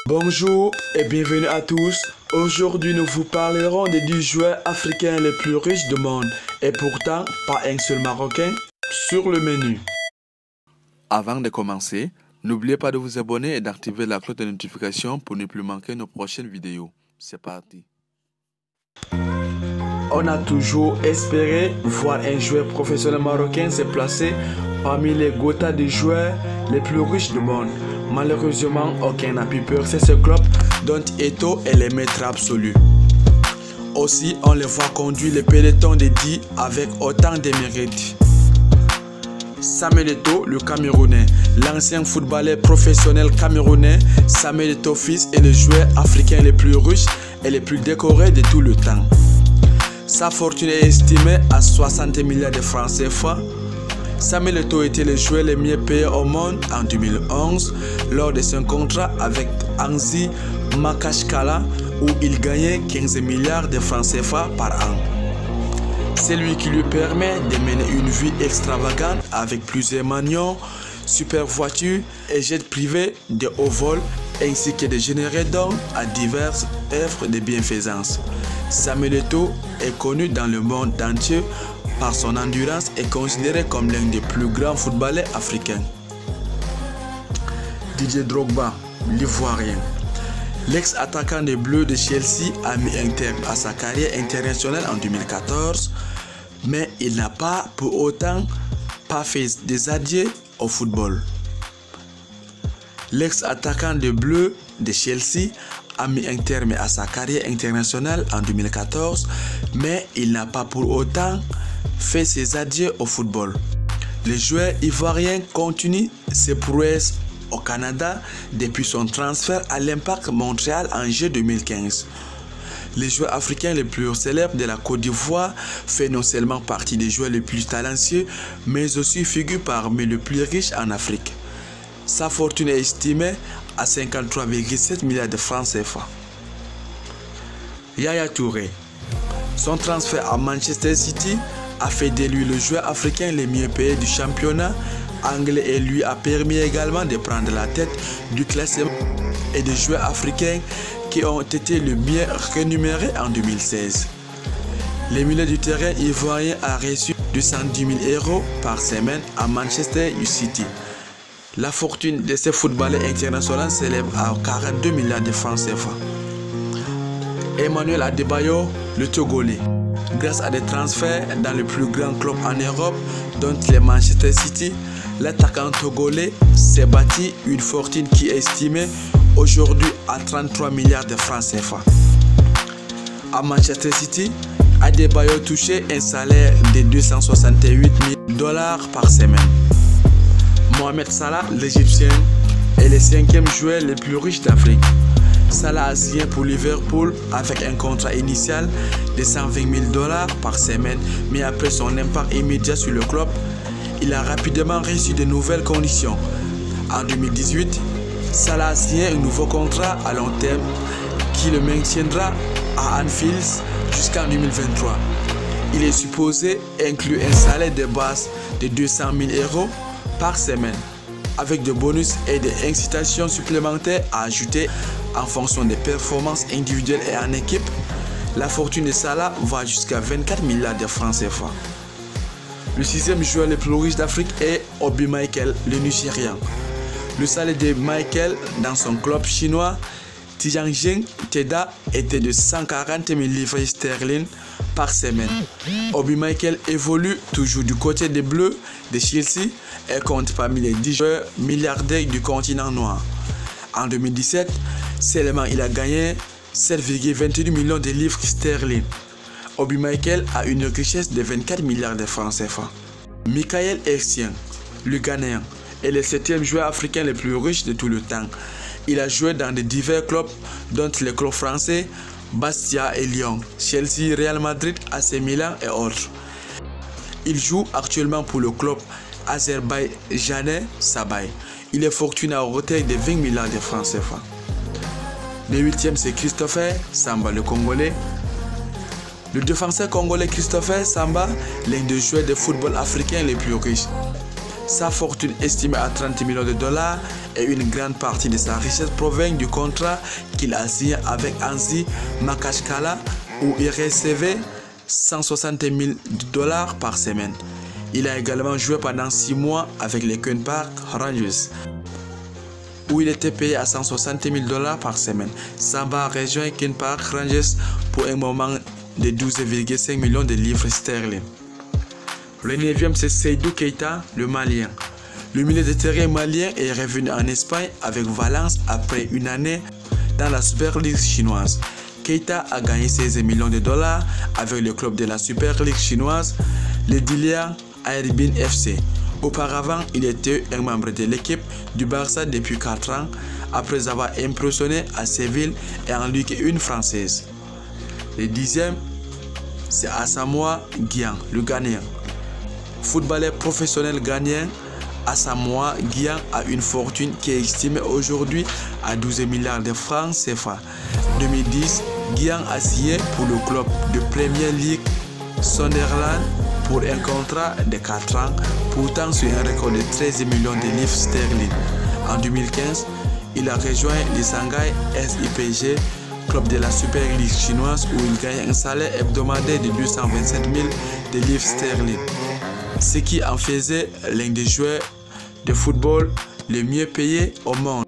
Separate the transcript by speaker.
Speaker 1: Bonjour et bienvenue à tous. Aujourd'hui, nous vous parlerons des 10 joueurs africains les plus riches du monde. Et pourtant, pas un seul Marocain sur le menu.
Speaker 2: Avant de commencer, n'oubliez pas de vous abonner et d'activer la cloche de notification pour ne plus manquer nos prochaines vidéos. C'est parti.
Speaker 1: On a toujours espéré voir un joueur professionnel marocain se placer parmi les quotas de joueurs les plus riches du monde. Malheureusement, aucun n'a pu percer ce club dont Eto'o est le maître absolu. Aussi, on les voit conduire le peloton de 10 avec autant de mérite. Samuel Eto'o, le Camerounais, l'ancien footballeur professionnel camerounais, Samuel Eto'o fils est le joueur africain le plus riche et le plus décoré de tout le temps. Sa fortune est estimée à 60 milliards de francs CFA. Samuel Eto'o était le joueur le mieux payé au monde en 2011 lors de son contrat avec Anzi Makashkala où il gagnait 15 milliards de francs CFA par an. C'est lui qui lui permet de mener une vie extravagante avec plusieurs manions, super voitures et jets privés de haut vol ainsi que de générer dons à diverses œuvres de bienfaisance. Samuel Eto'o est connu dans le monde entier par son endurance et considéré comme l'un des plus grands footballeurs africains. Didier Drogba, l'Ivoirien. L'ex-attaquant des Bleus de Chelsea a mis un terme à sa carrière internationale en 2014, mais il n'a pas pour autant fait des adieux au football. L'ex-attaquant des Bleus de Chelsea a mis un terme à sa carrière internationale en 2014, mais il n'a pas pour autant fait ses adieux au football. Le joueur ivoirien continue ses prouesses au Canada depuis son transfert à l'Impact Montréal en juillet 2015. Le joueur africain le plus célèbre de la Côte d'Ivoire fait non seulement partie des joueurs les plus talentueux, mais aussi figure parmi les plus riches en Afrique. Sa fortune est estimée à 53,7 milliards de francs CFA. Yaya Touré. Son transfert à Manchester City a fait de lui le joueur africain le mieux payé du championnat anglais et lui a permis également de prendre la tête du classement et des joueurs africains qui ont été le mieux rémunérés en 2016. Le milieu du terrain ivoirien a reçu 210 000 € par semaine à Manchester City. La fortune de ces footballeurs internationaux s'élève à 42 milliards de francs CFA. Emmanuel Adebayor, le Togolais. Grâce à des transferts dans le plus grand club en Europe, dont les Manchester City, l'attaquant togolais s'est bâti une fortune qui est estimée aujourd'hui à 33 milliards de francs CFA. À Manchester City, Adebayor touchait un salaire de 268 000 $ par semaine. Mohamed Salah, l'Égyptien, est le 5e joueur le plus riche d'Afrique. Salah a signé pour Liverpool avec un contrat initial de 120 000 $ par semaine, mais après son impact immédiat sur le club, il a rapidement reçu de nouvelles conditions. En 2018, Salah a signé un nouveau contrat à long terme qui le maintiendra à Anfield jusqu'en 2023. Il est supposé inclure un salaire de base de 200 000 € par semaine, avec des bonus et des incitations supplémentaires à ajouter en fonction des performances individuelles et en équipe. La fortune de Salah va jusqu'à 24 milliards de francs CFA. Le 6e joueur le plus riche d'Afrique est Obi Mikel, le Nigérian. Le salaire de Michael dans son club chinois Tianjin Teda était de 140 000 livres sterling par semaine. Obi Mikel évolue toujours du côté des Bleus de Chelsea et compte parmi les 10 joueurs milliardaires du continent noir. En 2017, seulement il a gagné 7,21 millions de livres sterling. Obi Mikel a une richesse de 24 milliards de francs CFA. Michael Essien, le Ghanéen, est le 7e joueur africain le plus riche de tout le temps. Il a joué dans de divers clubs, dont les clubs français Bastia et Lyon, Chelsea, Real Madrid, AC Milan et autres. Il joue actuellement pour le club azerbaïdjanais Sabay. Il est fortuné à hauteur de 20 milliards de francs CFA. Le 8e, c'est Christopher Samba, le Congolais. Le défenseur congolais Christopher Samba, l'un des joueurs de football africain les plus riches. Sa fortune estimée à 30 millions de dollars et une grande partie de sa richesse provient du contrat qu'il a signé avec Anzi Makashkala où il recevait 160 000 dollars par semaine. Il a également joué pendant 6 mois avec les Queen Park Rangers où il était payé à 160 000 dollars par semaine. Samba a rejoint Queen Park Rangers pour un moment de 12,5 millions de livres sterling. Le 9e, c'est Seydou Keita, le Malien. Le milieu de terrain malien est revenu en Espagne avec Valence après une année dans la Super League chinoise. Keita a gagné 16 millions de dollars avec le club de la Super League chinoise, le Dilian Harbin FC. Auparavant, il était un membre de l'équipe du Barça depuis 4 ans, après avoir impressionné à Séville et en Ligue 1 française. Le 10e, c'est Asamoah Gyan, le Ghanéen. Footballeur professionnel ghanéen, Asamoah Gyan a une fortune qui est estimée aujourd'hui à 12 milliards de francs CFA. En 2010, Gyan a signé pour le club de Premier League Sunderland pour un contrat de 4 ans, pourtant sur un record de 13 millions de livres sterling. En 2015, il a rejoint le Shanghai SIPG, club de la Super League chinoise où il gagne un salaire hebdomadaire de 227 000 de livres sterling, ce qui en faisait l'un des joueurs de football les mieux payés au monde.